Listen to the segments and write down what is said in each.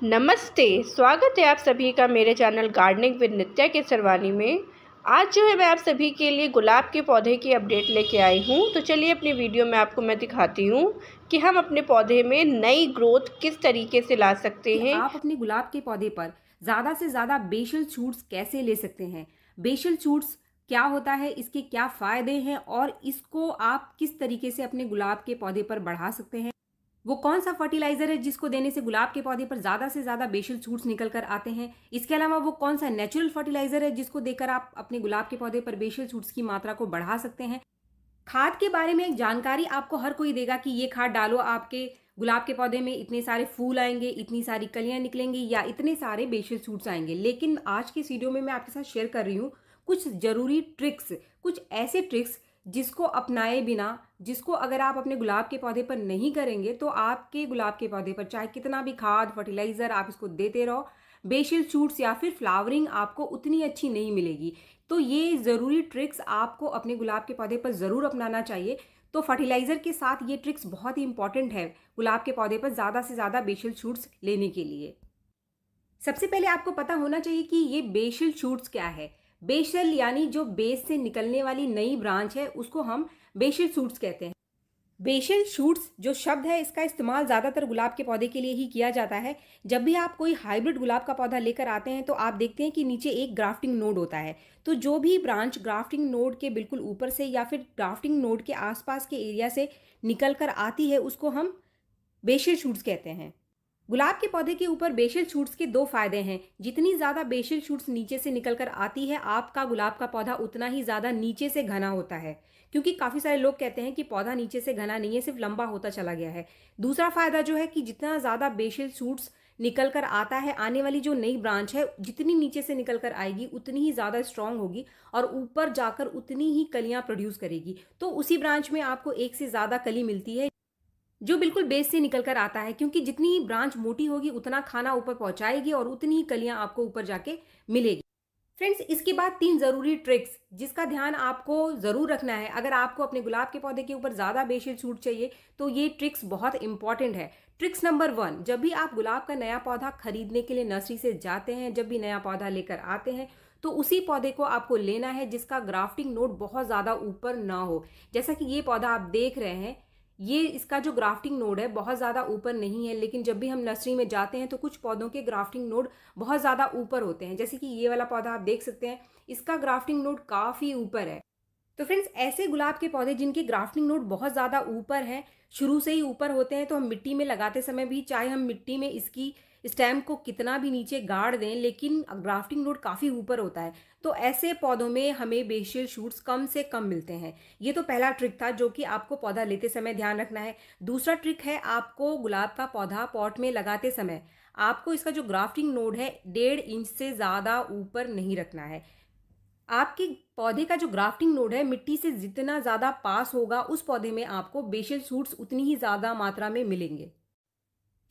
नमस्ते, स्वागत है आप सभी का मेरे चैनल गार्डनिंग विद नित्या के सरवानी में। आज जो है मैं आप सभी के लिए गुलाब के पौधे की अपडेट लेके आई हूँ। तो चलिए अपनी वीडियो में आपको मैं दिखाती हूँ कि हम अपने पौधे में नई ग्रोथ किस तरीके से ला सकते कि हैं। आप अपने गुलाब के पौधे पर ज़्यादा से ज़्यादा बेसल शूट्स कैसे ले सकते हैं। बेसल शूट्स क्या होता है, इसके क्या फ़ायदे हैं और इसको आप किस तरीके से अपने गुलाब के पौधे पर बढ़ा सकते हैं। वो कौन सा फर्टिलाइज़र है जिसको देने से गुलाब के पौधे पर ज़्यादा से ज़्यादा बेसल शूट्स निकल कर आते हैं। इसके अलावा वो कौन सा नेचुरल फर्टिलाइज़र है जिसको देकर आप अपने गुलाब के पौधे पर बेसल शूट्स की मात्रा को बढ़ा सकते हैं। खाद के बारे में एक जानकारी आपको हर कोई देगा कि ये खाद डालो, आपके गुलाब के पौधे में इतने सारे फूल आएंगे, इतनी सारी कलियां निकलेंगी या इतने सारे बेसल शूट्स आएंगे। लेकिन आज की इस वीडियो में मैं आपके साथ शेयर कर रही हूँ कुछ ज़रूरी ट्रिक्स, कुछ ऐसे ट्रिक्स जिसको अपनाए बिना, जिसको अगर आप अपने गुलाब के पौधे पर नहीं करेंगे तो आपके गुलाब के पौधे पर चाहे कितना भी खाद फर्टिलाइज़र आप इसको देते रहो, बेसल शूट्स या फिर फ्लावरिंग आपको उतनी अच्छी नहीं मिलेगी। तो ये ज़रूरी ट्रिक्स आपको अपने गुलाब के पौधे पर ज़रूर अपनाना चाहिए। तो फर्टिलाइज़र के साथ ये ट्रिक्स बहुत ही इंपॉर्टेंट है गुलाब के पौधे पर ज़्यादा से ज़्यादा बेसल शूट्स लेने के लिए। सबसे पहले आपको पता होना चाहिए कि ये बेसल शूट्स क्या है। बेसल यानी जो बेस से निकलने वाली नई ब्रांच है उसको हम बेसल शूट्स कहते हैं। बेसल शूट्स जो शब्द है इसका इस्तेमाल ज़्यादातर गुलाब के पौधे के लिए ही किया जाता है। जब भी आप कोई हाइब्रिड गुलाब का पौधा लेकर आते हैं तो आप देखते हैं कि नीचे एक ग्राफ्टिंग नोड होता है। तो जो भी ब्रांच ग्राफ्टिंग नोड के बिल्कुल ऊपर से या फिर ग्राफ्टिंग नोड के आसपास के एरिया से निकल कर आती है उसको हम बेसल शूट्स कहते हैं। गुलाब के पौधे के ऊपर बेसल शूट्स के दो फायदे हैं। जितनी ज़्यादा बेसल शूट्स नीचे से निकल कर आती है आपका गुलाब का पौधा उतना ही ज़्यादा नीचे से घना होता है, क्योंकि काफ़ी सारे लोग कहते हैं कि पौधा नीचे से घना नहीं है, सिर्फ लंबा होता चला गया है। दूसरा फायदा जो है कि जितना ज़्यादा बेसल शूट्स निकल कर आता है, आने वाली जो नई ब्रांच है जितनी नीचे से निकल कर आएगी उतनी ही ज़्यादा स्ट्रांग होगी और ऊपर जाकर उतनी ही कलियां प्रोड्यूस करेगी। तो उसी ब्रांच में आपको एक से ज़्यादा कली मिलती है जो बिल्कुल बेस से निकल कर आता है, क्योंकि जितनी ब्रांच मोटी होगी उतना खाना ऊपर पहुंचाएगी और उतनी ही कलियां आपको ऊपर जाके मिलेगी। फ्रेंड्स, इसके बाद 3 ज़रूरी ट्रिक्स जिसका ध्यान आपको ज़रूर रखना है। अगर आपको अपने गुलाब के पौधे के ऊपर ज़्यादा बेसल शूट चाहिए तो ये ट्रिक्स बहुत इंपॉर्टेंट है। ट्रिक्स नंबर 1, जब भी आप गुलाब का नया पौधा खरीदने के लिए नर्सरी से जाते हैं, जब भी नया पौधा लेकर आते हैं तो उसी पौधे को आपको लेना है जिसका ग्राफ्टिंग नोड बहुत ज़्यादा ऊपर ना हो। जैसा कि ये पौधा आप देख रहे हैं, ये इसका जो ग्राफ्टिंग नोड है बहुत ज़्यादा ऊपर नहीं है, लेकिन जब भी हम नर्सरी में जाते हैं तो कुछ पौधों के ग्राफ्टिंग नोड बहुत ज़्यादा ऊपर होते हैं। जैसे कि ये वाला पौधा आप देख सकते हैं, इसका ग्राफ्टिंग नोड काफ़ी ऊपर है। तो फ्रेंड्स, ऐसे गुलाब के पौधे जिनके ग्राफ्टिंग नोड बहुत ज़्यादा ऊपर हैं, शुरू से ही ऊपर होते हैं, तो हम मिट्टी में लगाते समय भी चाहे हम मिट्टी में इसकी स्टेम को कितना भी नीचे गाड़ दें लेकिन ग्राफ्टिंग नोड काफ़ी ऊपर होता है। तो ऐसे पौधों में हमें बेसल शूट्स कम से कम मिलते हैं। ये तो पहला ट्रिक था जो कि आपको पौधा लेते समय ध्यान रखना है। दूसरा ट्रिक है, आपको गुलाब का पौधा पॉट में लगाते समय आपको इसका जो ग्राफ्टिंग नोड है 1.5 इंच से ज़्यादा ऊपर नहीं रखना है। आपके पौधे का जो ग्राफ्टिंग नोड है मिट्टी से जितना ज़्यादा पास होगा उस पौधे में आपको बेसल शूट्स उतनी ही ज़्यादा मात्रा में मिलेंगे,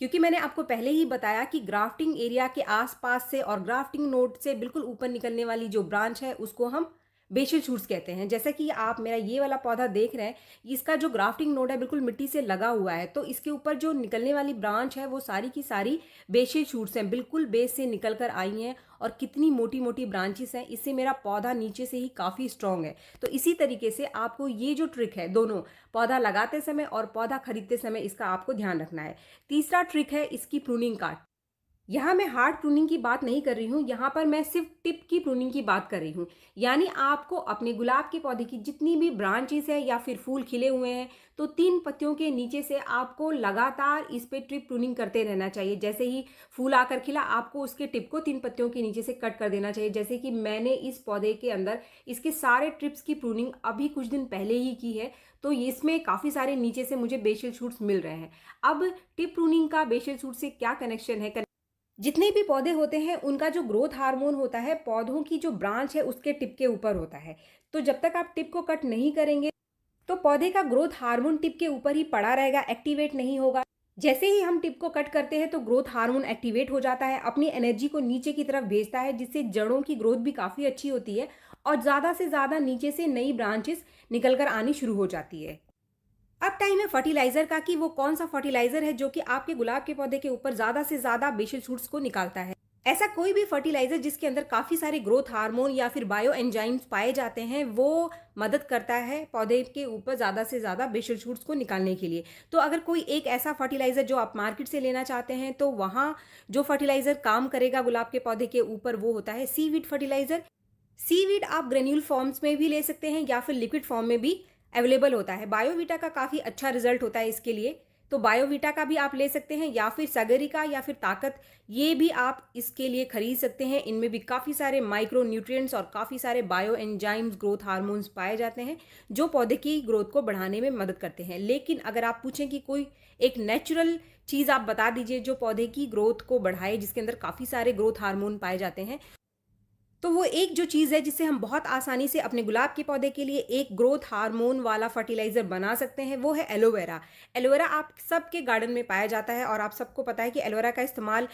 क्योंकि मैंने आपको पहले ही बताया कि ग्राफ्टिंग एरिया के आसपास से और ग्राफ्टिंग नोड से बिल्कुल ऊपर निकलने वाली जो ब्रांच है उसको हम बेसल शूट्स कहते हैं। जैसा कि आप मेरा ये वाला पौधा देख रहे हैं, इसका जो ग्राफ्टिंग नोड है बिल्कुल मिट्टी से लगा हुआ है, तो इसके ऊपर जो निकलने वाली ब्रांच है वो सारी की सारी बेसल शूट्स हैं, बिल्कुल बेस से निकल कर आई हैं। और कितनी मोटी मोटी ब्रांचेस हैं, इससे मेरा पौधा नीचे से ही काफ़ी स्ट्रॉन्ग है। तो इसी तरीके से आपको ये जो ट्रिक है, दोनों पौधा लगाते समय और पौधा खरीदते समय इसका आपको ध्यान रखना है। तीसरा ट्रिक है इसकी प्रूनिंग का। यहाँ मैं हार्ड प्रूनिंग की बात नहीं कर रही हूँ, यहाँ पर मैं सिर्फ टिप की प्रूनिंग की बात कर रही हूँ। यानी आपको अपने गुलाब के पौधे की जितनी भी ब्रांचेस है या फिर फूल खिले हुए हैं तो 3 पत्तियों के नीचे से आपको लगातार इस पे टिप प्रूनिंग करते रहना चाहिए। जैसे ही फूल आकर खिला आपको उसके टिप को 3 पत्तियों के नीचे से कट कर देना चाहिए। जैसे कि मैंने इस पौधे के अंदर इसके सारे ट्रिप्स की प्रूनिंग अभी कुछ दिन पहले ही की है, तो इसमें काफ़ी सारे नीचे से मुझे बेसल शूट्स मिल रहे हैं। अब टिप प्रूनिंग का बेसल शूट से क्या कनेक्शन है? जितने भी पौधे होते हैं उनका जो ग्रोथ हार्मोन होता है पौधों की जो ब्रांच है उसके टिप के ऊपर होता है। तो जब तक आप टिप को कट नहीं करेंगे तो पौधे का ग्रोथ हार्मोन टिप के ऊपर ही पड़ा रहेगा, एक्टिवेट नहीं होगा। जैसे ही हम टिप को कट करते हैं तो ग्रोथ हार्मोन एक्टिवेट हो जाता है, अपनी एनर्जी को नीचे की तरफ भेजता है, जिससे जड़ों की ग्रोथ भी काफ़ी अच्छी होती है और ज़्यादा से ज़्यादा नीचे से नई ब्रांचेस निकल कर आनी शुरू हो जाती है। अब टाइम है फर्टिलाइजर का कि वो कौन सा फर्टिलाइजर है जो कि आपके गुलाब के पौधे के ऊपर ज्यादा से ज्यादा बेसल शूट्स को निकालता है। ऐसा कोई भी फर्टिलाइजर जिसके अंदर काफी सारे ग्रोथ हार्मोन या फिर बायो एंजाइम्स पाए जाते हैं वो मदद करता है पौधे के ऊपर ज्यादा से ज्यादा बेसल शूट्स को निकालने के लिए। तो अगर कोई एक ऐसा फर्टिलाइजर जो आप मार्केट से लेना चाहते हैं तो वहां जो फर्टिलाइजर काम करेगा गुलाब के पौधे के ऊपर वो होता है सीवीड फर्टिलाइजर। सीवीड आप ग्रेन्यूल फॉर्म्स में भी ले सकते हैं या फिर लिक्विड फॉर्म में भी अवेलेबल होता है। बायोवीटा का काफ़ी अच्छा रिजल्ट होता है इसके लिए, तो बायोवीटा का भी आप ले सकते हैं या फिर सगरिका या फिर ताकत, ये भी आप इसके लिए खरीद सकते हैं। इनमें भी काफ़ी सारे माइक्रो न्यूट्रिएंट्स और काफ़ी सारे बायो एंजाइम्स ग्रोथ हार्मोन्स पाए जाते हैं जो पौधे की ग्रोथ को बढ़ाने में मदद करते हैं। लेकिन अगर आप पूछें कि कोई एक नेचुरल चीज़ आप बता दीजिए जो पौधे की ग्रोथ को बढ़ाए, जिसके अंदर काफ़ी सारे ग्रोथ हार्मोन पाए जाते हैं, तो वो एक जो चीज़ है जिससे हम बहुत आसानी से अपने गुलाब के पौधे के लिए एक ग्रोथ हार्मोन वाला फर्टिलाइजर बना सकते हैं, वो है एलोवेरा। एलोवेरा आप सबके गार्डन में पाया जाता है और आप सबको पता है कि एलोवेरा का इस्तेमाल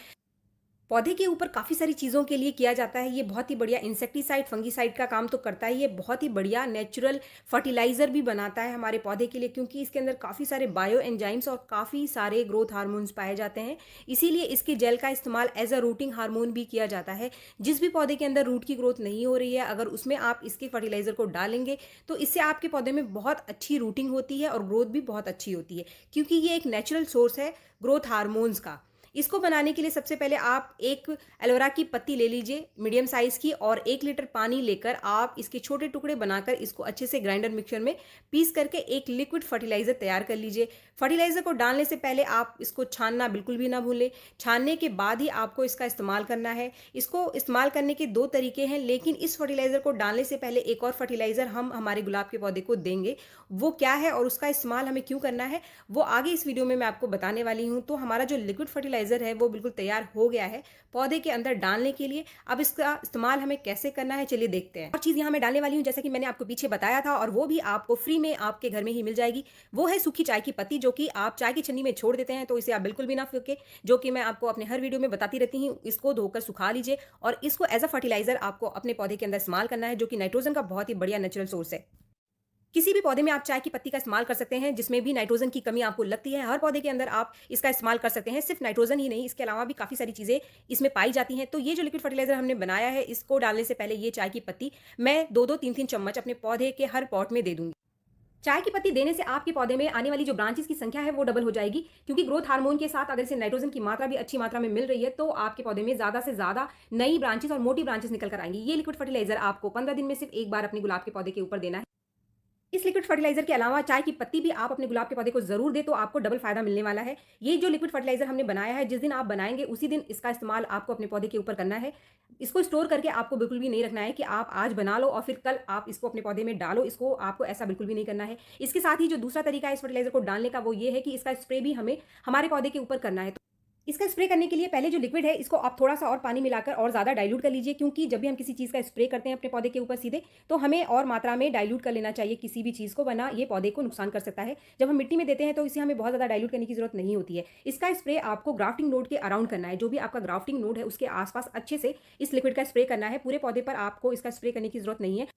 पौधे के ऊपर काफ़ी सारी चीज़ों के लिए किया जाता है। ये बहुत ही बढ़िया इंसेक्टिसाइड फंगीसाइड का काम तो करता है, ये बहुत ही बढ़िया नेचुरल फर्टिलाइज़र भी बनाता है हमारे पौधे के लिए, क्योंकि इसके अंदर काफ़ी सारे बायो एंजाइम्स और काफ़ी सारे ग्रोथ हार्मोन्स पाए जाते हैं। इसीलिए इसके जेल का इस्तेमाल एज अ रूटिंग हार्मोन भी किया जाता है। जिस भी पौधे के अंदर रूट की ग्रोथ नहीं हो रही है, अगर उसमें आप इसके फर्टिलाइज़र को डालेंगे तो इससे आपके पौधे में बहुत अच्छी रूटिंग होती है और ग्रोथ भी बहुत अच्छी होती है, क्योंकि ये एक नेचुरल सोर्स है ग्रोथ हार्मोन्स का। इसको बनाने के लिए सबसे पहले आप एक एलोवेरा की पत्ती ले लीजिए मीडियम साइज की, और 1 लीटर पानी लेकर आप इसके छोटे टुकड़े बनाकर इसको अच्छे से ग्राइंडर मिक्सचर में पीस करके एक लिक्विड फर्टिलाइजर तैयार कर लीजिए। फर्टिलाइजर को डालने से पहले आप इसको छानना बिल्कुल भी ना भूलें। छानने के बाद ही आपको इसका इस्तेमाल करना है। इसको इस्तेमाल करने के 2 तरीके हैं, लेकिन इस फर्टिलाइजर को डालने से पहले एक और फर्टिलाइजर हम हमारे गुलाब के पौधे को देंगे। वो क्या है और उसका इस्तेमाल हमें क्यों करना है वो आगे इस वीडियो में मैं आपको बताने वाली हूँ। तो हमारा जो लिक्विड फर्टिलाइजर है वो बिल्कुल तैयार हो गया है पौधे के अंदर डालने के लिए। अब इसका इस्तेमाल हमें कैसे करना है चलिए देखते हैं। और चीज़ यहाँ मैं डालने वाली हूँ जैसा कि मैंने आपको पीछे बताया था, और वो भी आपको फ्री में आपके घर में ही मिल जाएगी। वो है सूखी चाय की पत्ती, जो कि आप चाय की छन्नी में छोड़ देते हैं, तो इसे आप बिल्कुल भी ना फेंके, जो कि मैं आपको अपने हर वीडियो में बताती रहती हूँ। इसको धोकर सुखा लीजिए और इसको एज अ फर्टिलाइजर आपको अपने पौधे के अंदर इस्तेमाल करना है, जो कि नाइट्रोजन का बहुत ही बढ़िया नेचुरल सोर्स है। किसी भी पौधे में आप चाय की पत्ती का इस्तेमाल कर सकते हैं जिसमें भी नाइट्रोजन की कमी आपको लगती है। हर पौधे के अंदर आप इसका इस्तेमाल कर सकते हैं, सिर्फ नाइट्रोजन ही नहीं, इसके अलावा भी काफ़ी सारी चीज़ें इसमें पाई जाती हैं। तो ये जो लिक्विड फर्टिलाइजर हमने बनाया है, इसको डालने से पहले ये चाय की पत्ती मैं 2-2, 3-3 चम्मच अपने पौधे के हर पॉट में दे दूंगी। चाय की पत्ती देने से आपके पौधे में आने वाली जो ब्रांचेस की संख्या है वो डबल हो जाएगी, क्योंकि ग्रोथ हार्मोन के साथ अगर इसे नाइट्रोजन की मात्रा भी अच्छी मात्रा में मिल रही है तो आपके पौधे में ज्यादा से ज्यादा नई ब्रांचेस और मोटी ब्रांचेस निकल कर आएंगी। ये लिक्विड फर्टिलाइजर आपको 15 दिन में सिर्फ एक बार अपने गुलाब के पौधे के ऊपर देना है। इस लिक्विड फर्टिलाइजर के अलावा चाय की पत्ती भी आप अपने गुलाब के पौधे को जरूर दे, तो आपको डबल फायदा मिलने वाला है। ये जो लिक्विड फर्टिलाइजर हमने बनाया है, जिस दिन आप बनाएंगे उसी दिन इसका इस्तेमाल आपको अपने पौधे के ऊपर करना है। इसको स्टोर करके आपको बिल्कुल भी नहीं रखना है कि आप आज बना लो और फिर कल आप इसको अपने पौधे में डालो, इसको आपको ऐसा बिल्कुल भी नहीं करना है। इसके साथ ही जो दूसरा तरीका है इस फर्टिलाइजर को डालने का, वो ये है कि इसका स्प्रे भी हमें हमारे पौधे के ऊपर करना है। इसका स्प्रे करने के लिए पहले जो लिक्विड है इसको आप थोड़ा सा और पानी मिलाकर और ज़्यादा डाइल्यूट कर लीजिए, क्योंकि जब भी हम किसी चीज़ का स्प्रे करते हैं अपने पौधे के ऊपर सीधे, तो हमें और मात्रा में डाइल्यूट कर लेना चाहिए किसी भी चीज़ को, वरना ये पौधे को नुकसान कर सकता है। जब हम मिट्टी में देते हैं तो इसे हमें बहुत ज़्यादा डाइल्यूट करने की जरूरत नहीं होती है। इसका स्प्रे आपको ग्राफ्टिंग नोड के अराउंड करना है, जो भी आपका ग्राफ्टिंग नोड है उसके आसपास अच्छे से इस लिक्विड का स्प्रे करना है। पूरे पौधे पर आपको इसका स्प्रे करने की जरूरत नहीं है,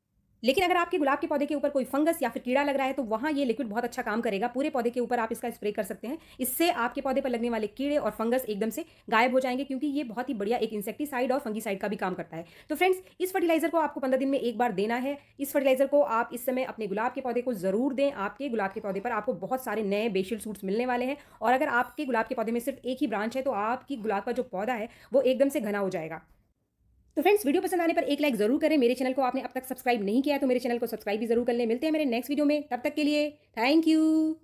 लेकिन अगर आपके गुलाब के पौधे के ऊपर कोई फंगस या फिर कीड़ा लग रहा है तो वहां ये लिक्विड बहुत अच्छा काम करेगा। पूरे पौधे के ऊपर आप इसका स्प्रे कर सकते हैं, इससे आपके पौधे पर लगने वाले कीड़े और फंगस एकदम से गायब हो जाएंगे, क्योंकि ये बहुत ही बढ़िया एक इंसेक्टिसाइड और फंगीसाइड का भी काम करता है। तो फ्रेंड्स, इस फर्टिलाइजर को आपको 15 दिन में एक बार देना है। इस फर्टिलाइजर को आप इस समय अपने गुलाब के पौधे को जरूर दें। आपके गुलाब के पौधे पर आपको बहुत सारे नए बेसल सूट्स मिलने वाले हैं, और अगर आपके गुलाब के पौधे में सिर्फ एक ही ब्रांच है तो आपकी गुलाब का जो पौधा है वो एकदम से घना हो जाएगा। तो फ्रेंड्स, वीडियो पसंद आने पर एक लाइक जरूर करें। मेरे चैनल को आपने अब तक सब्सक्राइब नहीं किया है तो मेरे चैनल को सब्सक्राइब भी जरूर कर लें। मिलते हैं मेरे नेक्स्ट वीडियो में, तब तक के लिए थैंक यू।